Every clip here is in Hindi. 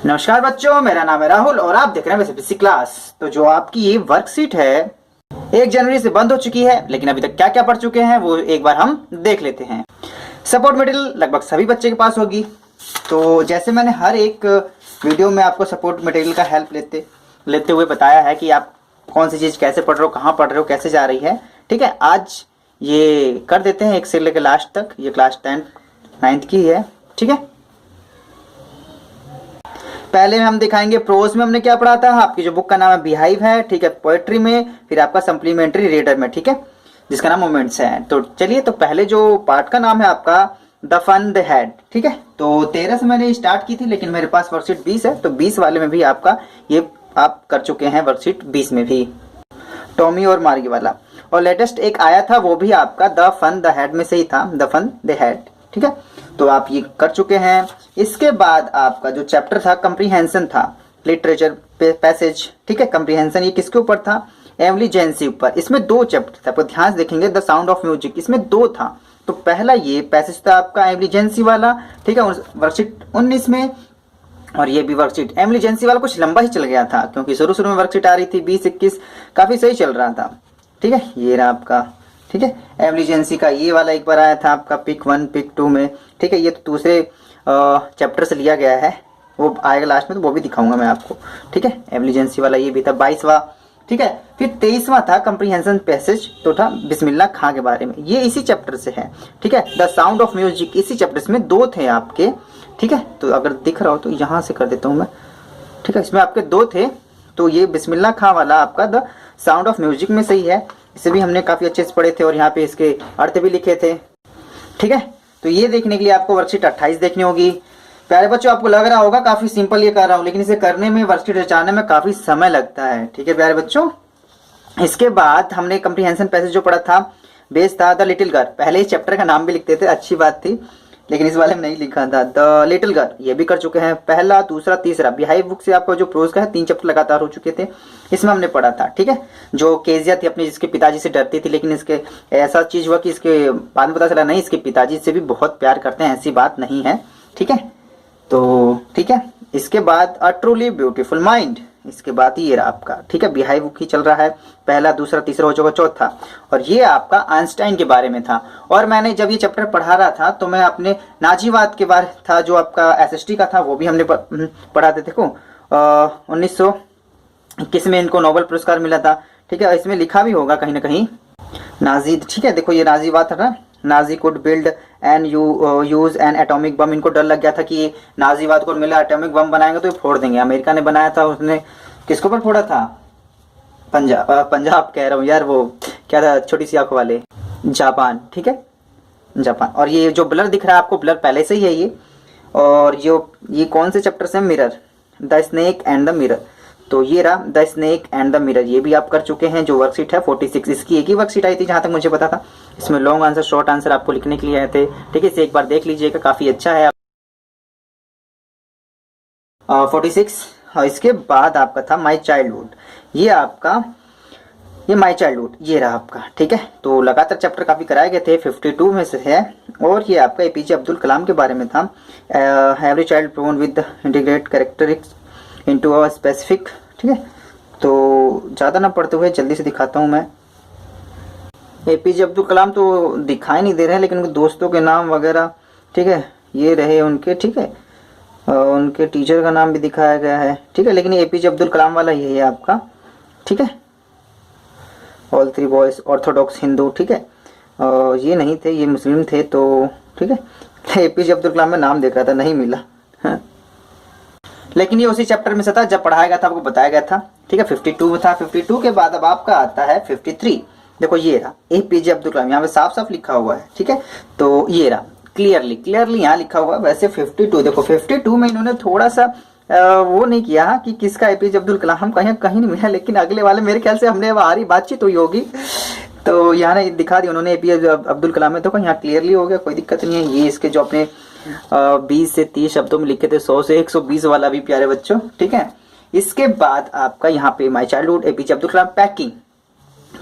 नमस्कार बच्चों, मेरा नाम है राहुल और आप देख रहे हैं बेसिक क्लास। तो जो आपकी ये वर्कशीट है 1 जनवरी से बंद हो चुकी है, लेकिन अभी तक क्या क्या पढ़ चुके हैं वो एक बार हम देख लेते हैं। सपोर्ट मटेरियल लगभग सभी बच्चे के पास होगी। तो जैसे मैंने हर एक वीडियो में आपको सपोर्ट मटेरियल का हेल्प लेते हुए बताया है कि आप कौन सी चीज़ कैसे पढ़ रहे हो, कहाँ पढ़ रहे हो, कैसे जा रही है। ठीक है, आज ये कर देते हैं 1 से लेकर लास्ट तक। ये क्लास 9th की है। ठीक है, पहले हम दिखाएंगे प्रोज में हमने क्या पढ़ा था। आपकी जो बुक का नाम है बिहाइव है, ठीक है, पोएट्री में, फिर आपका सप्लीमेंट्री रीडर में, ठीक है, जिसका नाम मोमेंट्स है। तो चलिए, तो पहले जो पार्ट का नाम है आपका द फन द हैड। ठीक है, तो 13 से मैंने स्टार्ट की थी, लेकिन मेरे पास वर्कशीट 20 है, तो 20 वाले में भी आपका ये आप कर चुके हैं। वर्कशीट 20 में भी टॉमी और मार्गी वाला, और लेटेस्ट एक आया था वो भी आपका द फन द हैड में से ही था, द फन द हैड। ठीक है, तो आप ये कर चुके हैं। इसके बाद आपका जो चैप्टर था कंप्रीहेंशन था, लिटरेचर पैसेज। ठीक है, कंप्रीहेंशन ये किसके ऊपर था? एमिली जेंसी ऊपर। इसमें 2 चैप्टर थे, आपको ध्यान से देखेंगे। द साउंड ऑफ म्यूजिक, इसमें 2 था। तो पहला ये पैसेज था आपका एमिली जेंसी वाला, ठीक है, वर्कशीट 19 में। और ये भी वर्कशीट एमिली जेंसी वाला कुछ लंबा ही चल गया था, क्योंकि शुरू में वर्कशीट आ रही थी 20-21, काफी सही चल रहा था। ठीक है, ये रहा आपका। ठीक है, एमिली जेंसी का ये वाला एक बार आया था आपका पिक 1 पिक 2 में। ठीक है, ये तो दूसरे चैप्टर से लिया गया है, वो आएगा लास्ट में, तो वो भी दिखाऊंगा मैं आपको। ठीक है, एमिली जेंसी वाला ये भी था 22वां। ठीक है, फिर 23वां था कंप्रीहेंशन पैसेज, तो था बिस्मिल्लाह खां के बारे में, ये इसी चैप्टर से है। ठीक है, द साउंड ऑफ म्यूजिक इसी चैप्टर से, में 2 थे आपके। ठीक है, तो अगर दिख रहा हो तो यहाँ से कर देता हूँ मैं। ठीक है, इसमें आपके 2 थे, तो ये बिस्मिल्लाह खां वाला आपका द साउंड ऑफ म्यूजिक में सही है। इसे भी हमने काफी अच्छे से पढ़े थे और यहाँ पे इसके अर्थ भी लिखे थे। ठीक है, तो ये देखने के लिए आपको वर्कशीट 28 देखनी होगी। प्यारे बच्चों, आपको लग रहा होगा काफी सिंपल ये कर रहा हूँ, लेकिन इसे करने में, वर्कशीट रचाने में काफी समय लगता है। ठीक है प्यारे बच्चों, इसके बाद हमने कंप्रीहेंशन पैसेज जो पढ़ा था, बेस था द लिटिल गर्ल। पहले इस चैप्टर का नाम भी लिखते थे, अच्छी बात थी, लेकिन इस वाले में नहीं लिखा था। द लिटिल गर्ल ये भी कर चुके हैं, पहला, दूसरा, तीसरा। बिहाइव बुक से आपको जो प्रोज का है 3 चैप्टर लगातार हो चुके थे, इसमें हमने पढ़ा था। ठीक है, जो केजिया थी अपने जिसके पिताजी से डरती थी, लेकिन इसके ऐसा चीज हुआ कि इसके बाद में पता चला नहीं, इसके पिताजी से भी बहुत प्यार करते हैं, ऐसी बात नहीं है। ठीक है, तो ठीक है, इसके बाद अ ट्रूली ब्यूटीफुल माइंड, इसके बाद ये रहा आपका। ठीक है, बिहाइव बुक ही चल रहा है, पहला, दूसरा, तीसरा हो चुका, चौथा। और ये आपका आइंस्टाइन के बारे में था। और मैंने जब ये चैप्टर पढ़ा रहा था तो मैं अपने नाजीवाद के बारे था, जो आपका एसएसटी का था, वो भी हमने पढ़ा था। देखो 1921 में इनको नोबेल पुरस्कार मिला था। ठीक है, इसमें लिखा भी होगा कहीं ना कहीं नाजी। ठीक है, देखो ये नाजीवाद था ना, Nazi could build and use N atomic bomb. इनको डर लग गया था कि ये नाजीवाद को मिला एटॉमिक बम बनाएंगे तो ये फोड़ देंगे। अमेरिका ने बनाया था, उसने किसके ऊपर फोड़ा था? पंजाब कह रहा हूँ यार, वो क्या था, छोटी सी आंखों वाले, जापान। ठीक है, जापान। और ये जो ब्लर दिख रहा है आपको, ब्लर पहले से ही है ये। और ये कौन से चैप्टर से? Mirror, the snake and the mirror. तो ये रहा the snake and the mirror, ये भी आप कर चुके हैं। जो वर्कशीट है 46, इसकी एक ही वर्कशीट आई थी जहां तक मुझे पता था। इसमें लॉन्ग आंसर, शॉर्ट आंसर आपको लिखने के लिए आए थे। ठीक है, इसे एक बार देख लीजिएगा, काफी अच्छा है। 46। इसके बाद आपका था माई चाइल्डहुड, ये आपका, ये माई चाइल्डहुड ये रहा आपका। ठीक है, तो लगातार चैप्टर काफी कराए गए थे, 52 में से है। और ये आपका एपीजे अब्दुल कलाम के बारे में था। Every child born with integrate characteristics into a specific. ठीक है, तो ज़्यादा ना पढ़ते हुए जल्दी से दिखाता हूँ मैं। एपीजे अब्दुल कलाम तो दिखाई नहीं दे रहे हैं, लेकिन उनके दोस्तों के नाम वगैरह, ठीक है, ये रहे उनके। ठीक है, उनके टीचर का नाम भी दिखाया गया है। ठीक है, लेकिन एपीजे अब्दुल कलाम वाला ये है आपका। ठीक है, ऑल 3 बॉयज, ऑर्थोडॉक्स हिंदू। ठीक है, ये नहीं थे, ये मुस्लिम थे। तो ठीक है, एपीजे अब्दुल कलाम में नाम देख रहा था, नहीं मिला। हाँ। लेकिन ये उसी चैप्टर में से था जब पढ़ाया गया था, आपको बताया गया था। ठीक है, 52 में था। 52 के बाद अब आपका आता है 53। देखो ये रहा एपीजे अब्दुल कलाम, यहाँ पे साफ साफ लिखा हुआ है। ठीक है, तो ये रहा क्लियरली यहाँ लिखा हुआ है। वैसे 52, देखो 52 में इन्होंने थोड़ा सा वो नहीं किया कि किसका एपीजे अब्दुल कलाम, कहीं नहीं मिला, लेकिन अगले वाले मेरे ख्याल से हमने हमारी बातचीत हुई होगी, तो यहाँ ने दिखा दिया उन्होंने एपीजे अब्दुल कलाम में। देखो यहाँ क्लियरली हो गया, कोई दिक्कत नहीं है। ये इसके जो अपने 20 से 30 शब्दों में लिखे थे, 100 से 120 वाला भी प्यारे बच्चों। ठीक है, इसके बाद आपका यहाँ पे my childhood, APJ Abdul Kalam,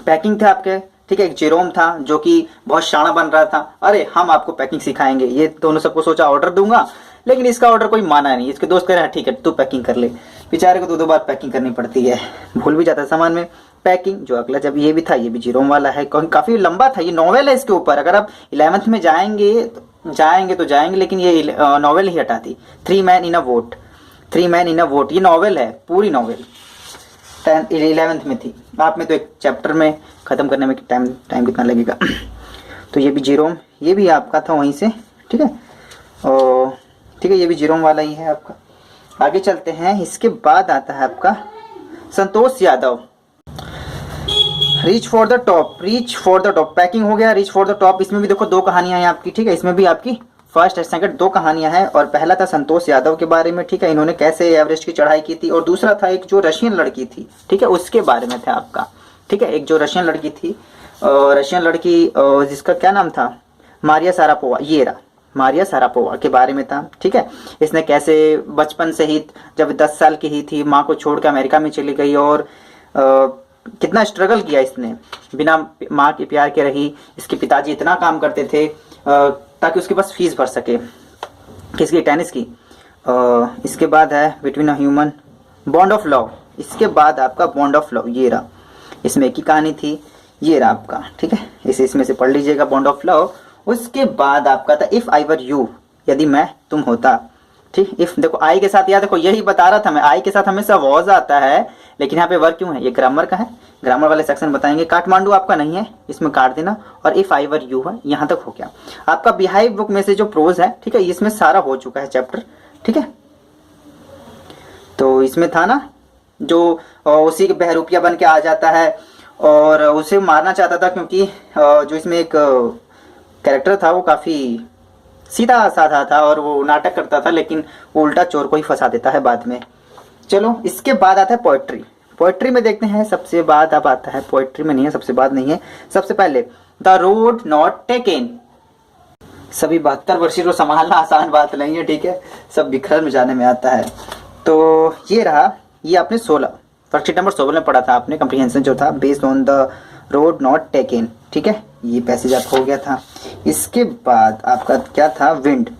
packing थे आपके। ठीक है, एक जेरोम था जो कि बहुत शाना बन रहा था, अरे हम आपको पैकिंग सिखाएंगे। ये दोनों सबको सोचा ऑर्डर दूंगा, लेकिन इसका ऑर्डर कोई माना नहीं। इसके दोस्त कह रहे हैं ठीक है तू पैकिंग कर ले, बेचारे को 2-2 बार पैकिंग करनी पड़ती है, भूल भी जाता है सामान में पैकिंग। जो अगला जब ये भी था, ये भी जीरोम वाला है, काफी लंबा था, ये नॉवेल है इसके ऊपर। अगर आप 11th में जाएंगे लेकिन ये नॉवेल ही हटा दी। 3 man in a vote, 3 man in a vote, ये नॉवेल है, पूरी नॉवेल 11th में थी। आप में तो एक चैप्टर में खत्म करने में टाइम कितना लगेगा। तो ये भी जीरोम, ये भी आपका था वहीं से, ठीक है। और ठीक है, ये भी जीरोम वाला ही है आपका। आगे चलते हैं, इसके बाद आता है आपका Santosh Yadav, reach for the top. Reach for the top packing हो गया, रीच फॉर द टॉप। इसमें भी देखो 2 कहानियां हैं आपकी, ठीक है। इसमें भी आपकी फर्स्ट और सेकंड 2 कहानियां हैं। और पहला था संतोष यादव के बारे में, ठीक है, इन्होंने कैसे एवरेस्ट की चढ़ाई की थी। और दूसरा था एक जो रशियन लड़की थी, ठीक है, उसके बारे में था आपका, ठीक है। एक जो रशियन लड़की थी, रशियन लड़की जिसका क्या नाम था, मारिया सारापोवा, ये रहा मारिया सारापोवा के बारे में था, ठीक है। इसने कैसे बचपन से ही, जब 10 साल की ही थी, माँ को छोड़ के अमेरिका में चली गई और कितना स्ट्रगल किया इसने, बिना माँ के प्यार के रही। इसके पिताजी इतना काम करते थे ताकि उसके पास फीस भर सके, किसकी, टेनिस की। इसके बाद है between a human, bond of love. इसके बाद आपका बॉन्ड ऑफ लव, ये रहा, इसमें एक ही कहानी थी, ये रहा आपका, ठीक है। इसमें से पढ़ लीजिएगा बॉन्ड ऑफ लव। उसके बाद आपका था इफ आई वर यू, यदि मैं तुम होता, ठीक। इफ देखो आई के साथ, याद देखो यही बता रहा था मैं, आई के साथ हमेशा वॉज आता है, लेकिन यहाँ पे वर क्यों है, ये ग्रामर का है, ग्रामर वाले सेक्शन बताएंगे। काठमांडू आपका नहीं है, इसमें काट देना। और इफ आई वर यू है, यहाँ तक हो गया आपका। बिहाइव बुक में से जो प्रोज है, ठीक है, इसमें सारा हो चुका है चैप्टर, ठीक है। तो इसमें था ना जो उसी के बहरूपिया बन के आ जाता है और उसे मारना चाहता था, क्योंकि जो इसमें एक कैरेक्टर था वो काफी सीधा साधा था और वो नाटक करता था, लेकिन वो उल्टा चोर को ही फंसा देता है बाद में। चलो, इसके बाद आता है पोएट्री। पोएट्री में देखते हैं, सबसे बाद अब आता है, पोएट्री में नहीं है, सबसे बाद नहीं है। सबसे पहले द रोड नॉट टेकन। सभी 72 वर्षीय को संभालना आसान बात नहीं है, ठीक है, सब बिखर में जाने में आता है। तो ये रहा, ये आपने 16 वर्कशीट नंबर 16 में पढ़ा था आपने, कंप्रीहेंशन जो था based on the road not taken, ठीक है। ये पैसेज आपको हो गया था। इसके बाद आपका क्या था, विंड,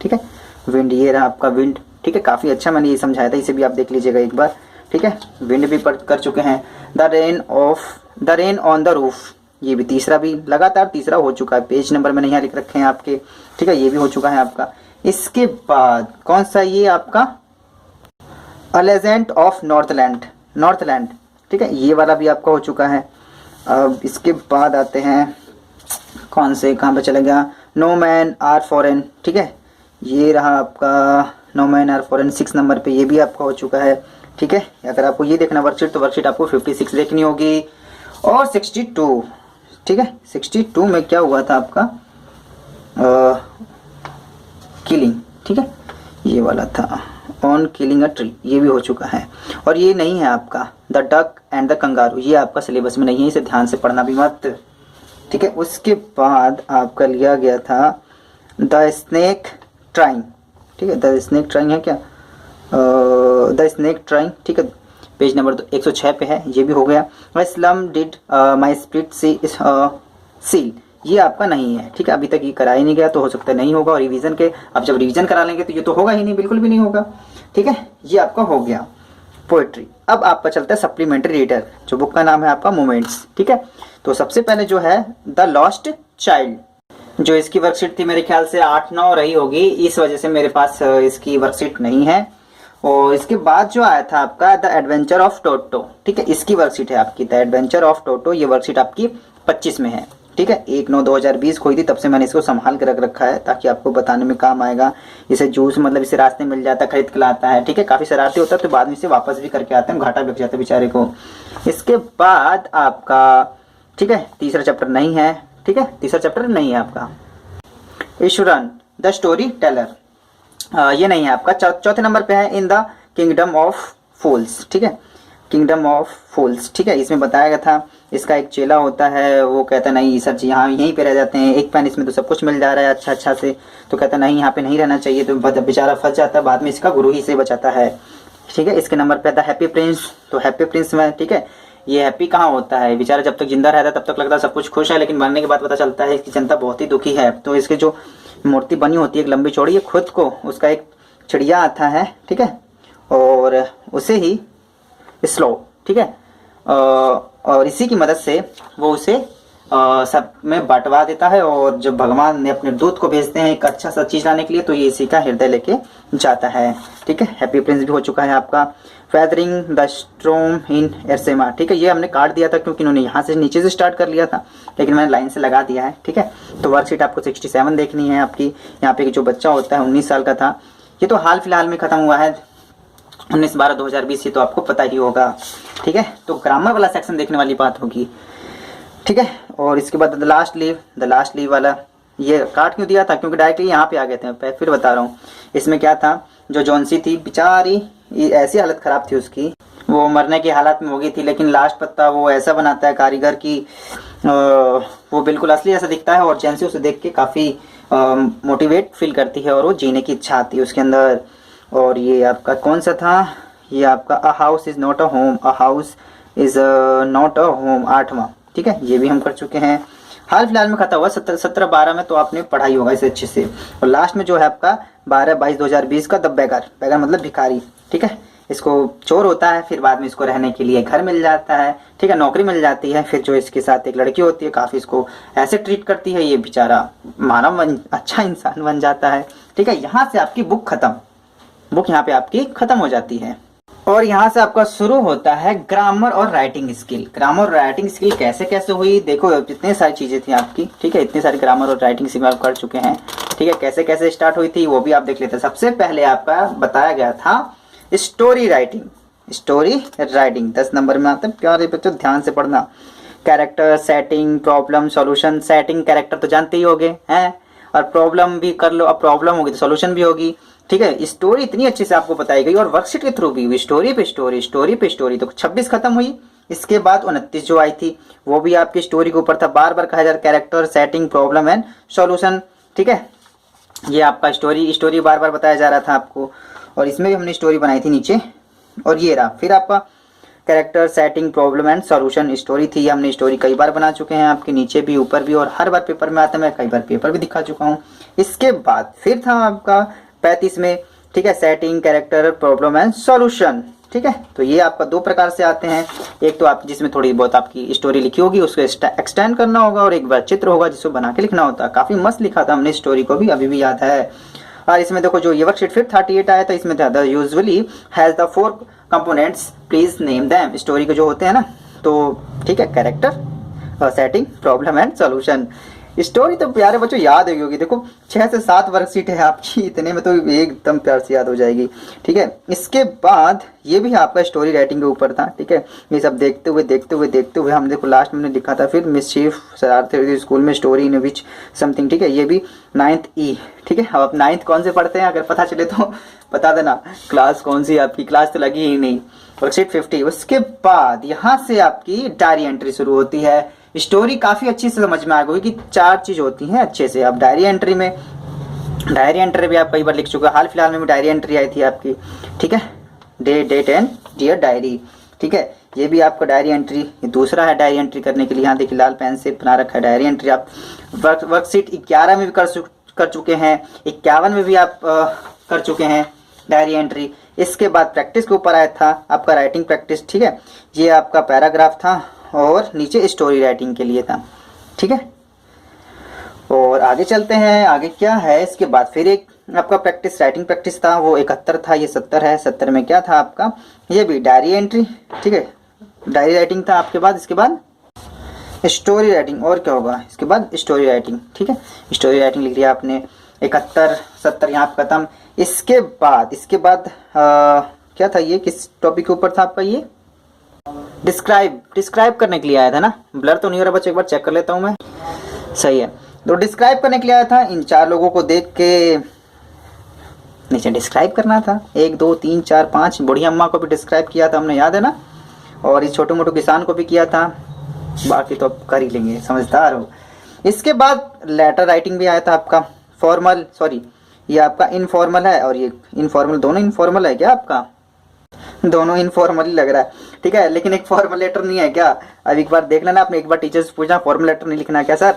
ठीक है, विंड, ये रहा आपका विंड, ठीक है। काफी अच्छा मैंने ये समझाया था, इसे भी आप देख लीजिएगा एक बार, ठीक है। विंड भी पढ़ कर चुके हैं। The rain on the roof, ये भी तीसरा, भी लगातार तीसरा हो चुका है। पेज नंबर में नहीं लिख रखे हैं आपके, ठीक है, ये भी हो चुका है आपका। इसके बाद कौन सा, ये आपका अ लेजेंड ऑफ नॉर्थलैंड, ठीक है, ये वाला भी आपका हो चुका है। अब इसके बाद आते हैं, कौन से, कहाँ पे चलेगा, नो मैन आर फॉरेन, ठीक है, ये रहा आपका नो मैन आर फॉरेन 6 नंबर पे, ये भी आपका हो चुका है, ठीक है। अगर आपको ये देखना वर्कशीट, तो वर्कशीट आपको 56 देखनी होगी। और 62, ठीक है, 62 में क्या हुआ था आपका, किलिंग, ठीक है, ये वाला था ऑन किलिंग अ ट्री, ये भी हो चुका है। और ये नहीं है आपका the duck and the kangaroo, ये आपका सिलेबस में नहीं है, इसे ध्यान से पढ़ना भी मत, ठीक है। उसके बाद आपका लिया गया था द स्नेक ट्राइंग, ठीक है, द स्नेक ट्राइंग है क्या, द स्नेक ट्राइंग, ठीक है, पेज नंबर 106 पे है, ये भी हो गया। Slum did my split seal, ये आपका नहीं है, ठीक है, अभी तक ये कराया नहीं गया, तो हो सकता है नहीं होगा। और रिवीजन के, अब जब रिवीजन करा लेंगे तो ये तो होगा ही नहीं, बिल्कुल भी नहीं होगा, ठीक है। ये आपका हो गया पोएट्री। अब आपका चलता है सप्लीमेंट्री रीडर, जो बुक का नाम है आपका मोमेंट्स, ठीक है। तो सबसे पहले जो है द लॉस्ट चाइल्ड, जो इसकी वर्कशीट थी मेरे ख्याल से 8-9 रही होगी, इस वजह से मेरे पास इसकी वर्कशीट नहीं है। और इसके बाद जो आया था आपका द एडवेंचर ऑफ टोटो, ठीक है, इसकी वर्कशीट है आपकी द एडवेंचर ऑफ टोटो, ये वर्कशीट आपकी 25 में है, ठीक है। 1/9/2020 खोई थी, तब से मैंने इसको संभाल के रख रखा है ताकि आपको बताने में काम आएगा। इसे जूस मतलब इसे रास्ते मिल जाता है, खरीद के लाता है, ठीक है, काफी शरारती होता है, तो बाद में इसे वापस भी करके आते हैं, घाटा बिक जाता है बेचारे को। इसके बाद आपका, ठीक है, तीसरा चैप्टर नहीं है, ठीक है, तीसरा चैप्टर नहीं है आपका ईश्वरन द स्टोरी टेलर, ये नहीं है आपका। चौथे नंबर पे है इन द किंगडम ऑफ फूल्स, ठीक है, किंगडम ऑफ फूल्स, ठीक है। इसमें बताया गया था, इसका एक चेला होता है, वो कहता है नहीं सर जी यहाँ यहीं पे रह जाते हैं, एक पेन इसमें तो सब कुछ मिल जा रहा है अच्छा से, तो कहता नहीं यहाँ पे नहीं रहना चाहिए, तो बेचारा फंस जाता है, बाद में इसका गुरु ही से बचाता है, ठीक है। इसके नंबर पे था हैप्पी प्रिंस, तो हैप्पी प्रिंस में, ठीक है, ये हैप्पी कहाँ होता है, बेचारा जब तक जिंदा रहता है तब तक लगता है सब कुछ खुश है, लेकिन मरने के बाद पता चलता है इसकी जनता बहुत ही दुखी है। तो इसके जो मूर्ति बनी होती है एक लंबी चौड़ी, ये खुद को उसका एक चिड़िया आता है, ठीक है, और उसे ही स्लो, ठीक है, और इसी की मदद से वो उसे सब में बंटवा देता है। और जब भगवान ने अपने दूत को भेजते हैं एक अच्छा सा चीज लाने के लिए, तो ये इसी का हृदय लेके जाता है, ठीक है। हैप्पी प्रिंस भी हो चुका है आपका। फेदरिंग द स्ट्रोम इन एरसेमा, ठीक है, ये हमने काट दिया था क्योंकि इन्होंने यहाँ से नीचे से स्टार्ट कर लिया था, लेकिन मैंने लाइन से लगा दिया है, ठीक है। तो वर्कशीट आपको 67 देखनी है आपकी। यहाँ पे जो बच्चा होता है 19 साल का था, ये तो हाल फिलहाल में खत्म हुआ है 19/12/2020, ये तो आपको पता ही होगा, ठीक है। तो ग्रामर वाला सेक्शन देखने वाली बात होगी, ठीक है। और इसके बाद द लास्ट लीव वाला ये काट क्यों दिया था, क्योंकि डायरेक्टली यहाँ पे आ गए थे। फिर बता रहा हूँ, इसमें क्या था, जो जॉन्सी थी बेचारी, ऐसी हालत खराब थी उसकी, वो मरने की हालत में हो गई थी, लेकिन लास्ट पत्ता वो ऐसा बनाता है कारीगर की वो बिल्कुल असली ऐसा दिखता है, और जैनसी उसे देख के काफ़ी मोटिवेट फील करती है और वो जीने की इच्छा आती है उसके अंदर। और ये आपका कौन सा था, ये आपका a house is not a home, a house is not a home, 8वां, ठीक है, ये भी हम कर चुके हैं। हाल फिलहाल में खत्म हुआ 17/12 में, तो आपने पढ़ाई होगा इसे अच्छे से। और लास्ट में जो है आपका 12/22/2020 का द बेगर, बेगर मतलब भिखारी, ठीक है। इसको चोर होता है, फिर बाद में इसको रहने के लिए घर मिल जाता है, ठीक है, नौकरी मिल जाती है। फिर जो इसके साथ एक लड़की होती है, काफ़ी इसको ऐसे ट्रीट करती है, ये बेचारा मानव अच्छा इंसान बन जाता है, ठीक है। यहाँ से आपकी बुक खत्म, बुक यहाँ पे आपकी खत्म हो जाती है। और यहाँ से आपका शुरू होता है ग्रामर और राइटिंग स्किल। ग्रामर और राइटिंग स्किल कैसे कैसे हुई, देखो इतनी सारी चीजें थी आपकी, ठीक है, इतनी सारी ग्रामर और राइटिंग स्किल आप कर चुके हैं, ठीक है। कैसे कैसे स्टार्ट हुई थी वो भी आप देख लेते हैं। सबसे पहले आपका बताया गया था story writing, story writing 10 number में आता है, प्यारे बच्चों ध्यान से पढ़ना। Character setting, problem solution. Setting character तो जानते ही होगे हैं, और प्रॉब्लम भी कर लो, अब प्रॉब्लम होगी तो सॉल्यूशन भी होगी, ठीक है। स्टोरी इतनी अच्छी से आपको बताई गई और वर्कशीट के थ्रू भी हुई, स्टोरी पे स्टोरी, स्टोरी पे स्टोरी। तो 26 खत्म हुई, इसके बाद 29 जो आई थी वो भी आपकी स्टोरी के ऊपर था। बार बार कहा जा रहा character setting problem and solution, ठीक है, ये आपका स्टोरी बार बार बताया जा रहा था आपको। और इसमें भी हमने स्टोरी बनाई थी नीचे, और ये रहा फिर आपका character setting problem and solution story थी। हमने स्टोरी कई बार बना चुके हैं आपके, नीचे भी ऊपर भी, और हर बार पेपर में आता है, मैं कई बार पेपर भी दिखा चुका हूँ। इसके बाद फिर था आपका 35 में, ठीक है, setting character problem and solution, ठीक है। तो ये आपका दो प्रकार से आते हैं, एक तो आप जिसमें थोड़ी बहुत आपकी स्टोरी लिखी होगी उसको एक्सटेंड करना होगा, और एक बार चित्र होगा जिसको बना के लिखना होता है। काफी मस्त लिखा था हमने स्टोरी को भी, अभी भी याद है। और इसमें देखो जो ये वर्कशीट फिर 38 आया था, इसमें था usually has the 4 components please name them. Story के जो होते हैं ना, तो ठीक है, character setting problem and solution. Story तो प्यारे बच्चों याद होगी, देखो 6 से 7 वर्कशीट है आपकी, इतने में तो एकदम प्यार से याद हो जाएगी, ठीक है। इसके बाद ये भी आपका स्टोरी राइटिंग के ऊपर था, ठीक है। ये सब देखते हुए हम देखो लास्ट में लिखा था फिर मिसचीफ शरारत स्कूल में स्टोरी इन विच समथिंग, ठीक है, ये भी 9th E, ठीक है। अब 9th कौन से पढ़ते हैं, अगर पता चले तो बता देना, क्लास कौन सी आपकी, क्लास तो लगी ही नहीं। वर्कशीट 50। उसके बाद यहाँ से आपकी डायरी एंट्री शुरू होती है। स्टोरी काफी अच्छी से समझ में आ गई कि 4 चीज होती हैं अच्छे से। अब डायरी एंट्री भी आप कई बार लिख चुके हैं, हाल फिलहाल में भी डायरी एंट्री आई थी आपकी, ठीक है, डेट एंड डियर डायरी, ठीक है। ये भी आपका डायरी एंट्री, ये दूसरा है डायरी एंट्री करने के लिए, यहाँ देखिए लाल पेन से बना रखा है डायरी एंट्री। आप वर्कशीट 11 में भी कर चुके हैं, 51 में भी आप कर चुके हैं डायरी एंट्री। इसके बाद प्रैक्टिस के ऊपर आया था आपका राइटिंग प्रैक्टिस, ठीक है, ये आपका पैराग्राफ था और नीचे स्टोरी राइटिंग के लिए था, ठीक है। और आगे चलते हैं, आगे क्या है, इसके बाद फिर एक आपका प्रैक्टिस राइटिंग प्रैक्टिस था, वो 71 था, ये 70 है। 70 में क्या था आपका, ये भी डायरी एंट्री, ठीक है, डायरी राइटिंग था आपके बाद। इसके बाद स्टोरी राइटिंग, और क्या होगा इसके बाद स्टोरी राइटिंग, ठीक है, स्टोरी राइटिंग लिख लिया आपने। 71 70 यहाँ खत्म। इसके बाद क्या था, ये किस टॉपिक के ऊपर था आपका, ये डिस्क्राइब करने के लिए आया था ना, ब्लर तो नहीं हो रहा बच्चों, एक बार चेक कर लेता हूँ मैं, सही है। तो डिस्क्राइब करने के लिए आया था, इन 4 लोगों को देख के नीचे डिस्क्राइब करना था। 1 2 3 4 5 बूढ़ी अम्मा को भी डिस्क्राइब किया था हमने, याद है ना, और इस छोटे मोटे किसान को भी किया था, बाकी तो अब कर ही लेंगे, समझदार हो। इसके बाद लेटर राइटिंग भी आया था आपका, फॉर्मल, सॉरी ये आपका इनफॉर्मल है और ये इनफॉर्मल, दोनों इनफॉर्मल है क्या आपका, दोनों इनफॉर्मल ही लग रहा है, ठीक है, लेकिन एक फॉर्मल लेटर नहीं है क्या। अब एक बार देख लेना आपने, एक बार टीचर से पूछना फॉर्मल लेटर नहीं लिखना क्या सर,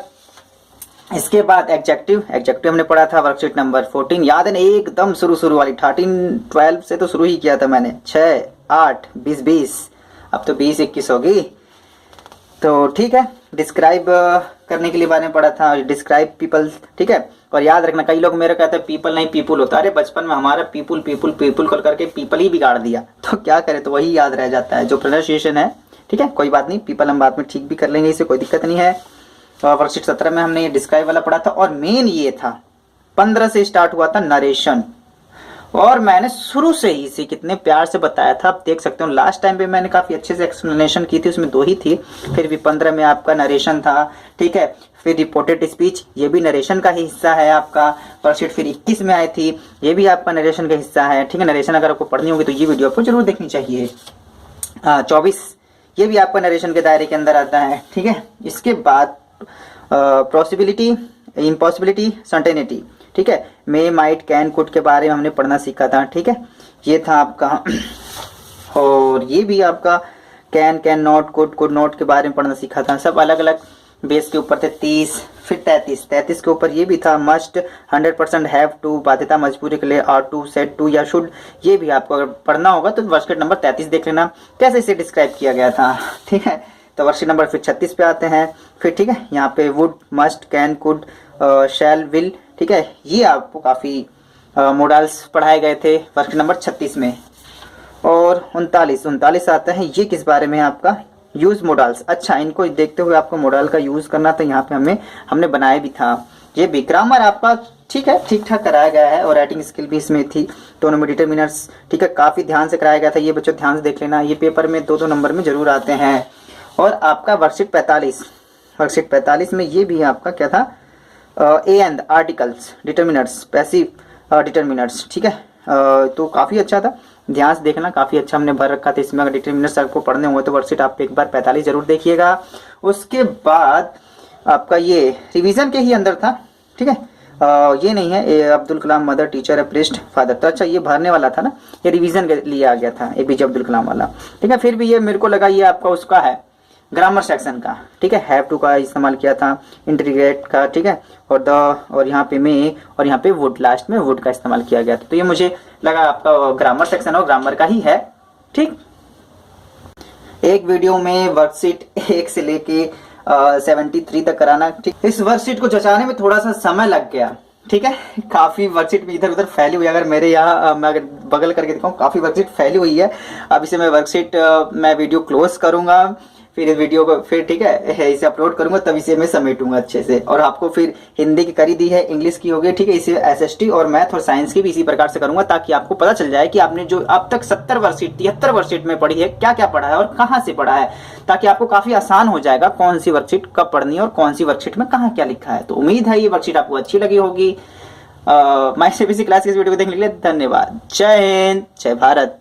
इसके बाद एग्जेक्टिव हमने पढ़ा था वर्कशीट नंबर 14, याद है ना, एकदम शुरू वाली 13-12 से तो शुरू ही किया था मैंने, 6, 8, 20, अब तो 20-21 होगी। तो ठीक है, डिस्क्राइब करने के लिए बारे में पढ़ा था, डिस्क्राइब पीपल, ठीक है। और याद रखना, कई लोग मेरे कहते हैं पीपल नहीं पीपुल होता, अरे बचपन में हमारा पीपुल कर करके पीपल ही बिगाड़ दिया, तो क्या करें, तो वही याद रह जाता है जो प्रोनाउंसिएशन है, ठीक है। कोई बात नहीं, पीपल हम बाद में ठीक भी कर लेंगे, इससे कोई दिक्कत नहीं है। तो वर्कशीट 17 में हमने ये डिस्क्राइब वाला पढ़ा था, और मेन ये था 15 से स्टार्ट हुआ था नरेशन, और मैंने शुरू से ही इसे कितने प्यार से बताया था, आप देख सकते हो। लास्ट टाइम पे मैंने काफी अच्छे से एक्सप्लेनेशन की थी, उसमें 2 ही थी, फिर भी 15 में आपका नरेशन था, ठीक है। फिर रिपोर्टेड स्पीच, ये भी नरेशन का ही हिस्सा है आपका। वर्कशीट फिर 21 में आई थी, ये भी आपका नरेशन का हिस्सा है, ठीक है। नरेशन अगर आपको पढ़नी होगी तो ये वीडियो आपको जरूर देखनी चाहिए। 24 ये भी आपका नरेशन के दायरे के अंदर आता है, ठीक है। इसके बाद पॉसिबिलिटी, इम्पॉसिबिलिटी, सर्टेनिटी, ठीक है। मे, माइट, कैन, कुड के बारे में हमने पढ़ना सीखा था, ठीक है। ये था आपका और ये भी आपका कैन नॉट, कुड नॉट के बारे में पढ़ना सीखा था। सब अलग अलग बेस के ऊपर थे। 30, फिर 33 के ऊपर ये भी था मस्ट, 100%, हैव टू, बाध्यता मजबूरी के लिए, आर टू, सेट टू या शुड, ये भी आपको अगर पढ़ना होगा तो वर्कशीट नंबर 33 देख लेना कैसे इसे डिस्क्राइब किया गया था, ठीक है। तो वर्कशीट नंबर फिर 36 पे आते हैं, फिर ठीक है। यहाँ पे would, must, can, could, shall, will, ठीक है। ये आपको काफी मॉडल्स पढ़ाए गए थे वर्कशीट नंबर 36 में। और 39 आता है, ये किस बारे में है आपका, यूज मॉडल्स। अच्छा, इनको देखते हुए आपको मॉडल का यूज करना, तो यहाँ पे हमने बनाया भी था। ये भी ग्रामर आपका ठीक है, ठीक ठाक कराया गया है, और राइटिंग स्किल भी इसमें थी, दोनों में डिटरमिनर्स, ठीक है, काफी ध्यान से कराया गया था। ये बच्चों ध्यान से देख लेना, ये पेपर में 2-2 नंबर में जरूर आते हैं। और आपका वर्कशीट 45 में ये भी आपका क्या था, A and articles, determiners, passive determiners, ठीक है। तो काफी अच्छा था, ध्यान से देखना, काफी अच्छा हमने भर रखा था इसमें। अगर डिटरमिनर्स आपको पढ़ने हुए तो वर्कशीट आप एक बार 45 जरूर देखिएगा। उसके बाद आपका ये रिवीजन के ही अंदर था, ठीक है। ये नहीं है, ए Abdul Kalam mother teacher अप्रेस्ट father, तो अच्छा ये भरने वाला था ना, ये रिवीजन के लिए आ गया था, एपीजे अब्दुल कलाम वाला, ठीक है। फिर भी ये मेरे को लगा ये आपका उसका है, ग्रामर सेक्शन का, ठीक है। हैव टू का इस्तेमाल किया था, इंटीग्रेट का, ठीक है, और द, और यहाँ पे मे, और यहाँ पे वुड, लास्ट में वुड का इस्तेमाल किया गया था। तो ये मुझे लगा आपका ग्रामर सेक्शन और ग्रामर का ही है, ठीक। एक वीडियो में वर्कशीट 1 से लेके 73 तक कराना, ठीक। इस वर्कशीट को जचाने में थोड़ा सा समय लग गया, ठीक है। काफी वर्कशीट इधर उधर फैली हुई है, अगर मेरे यहाँ मैं अगर बगल करके दिखाऊं, काफी वर्कशीट फैली हुई है। अब इसे मैं वर्कशीट मैं वीडियो क्लोज करूंगा, फिर इस वीडियो को फिर ठीक है इसे अपलोड करूंगा, तब इसे मैं समेटूंगा अच्छे से। और आपको फिर हिंदी की करी दी है, इंग्लिश की होगी, ठीक है। इसे एसएसटी और मैथ और साइंस की भी इसी प्रकार से करूंगा, ताकि आपको पता चल जाए कि आपने जो अब तक 70 वर्कशीट 73 वर्कशीट में पढ़ी है, क्या क्या पढ़ा है और कहाँ से पढ़ा है, ताकि आपको काफी आसान हो जाएगा कौन सी वर्कशीट कब पढ़नी है और कौन सी वर्कशीट में कहाँ क्या लिखा है। तो उम्मीद है ये वर्कशीट आपको अच्छी लगी होगी। माय सीबीएसई क्लास की इस वीडियो को देखने के लिए धन्यवाद। जय हिंद, जय भारत।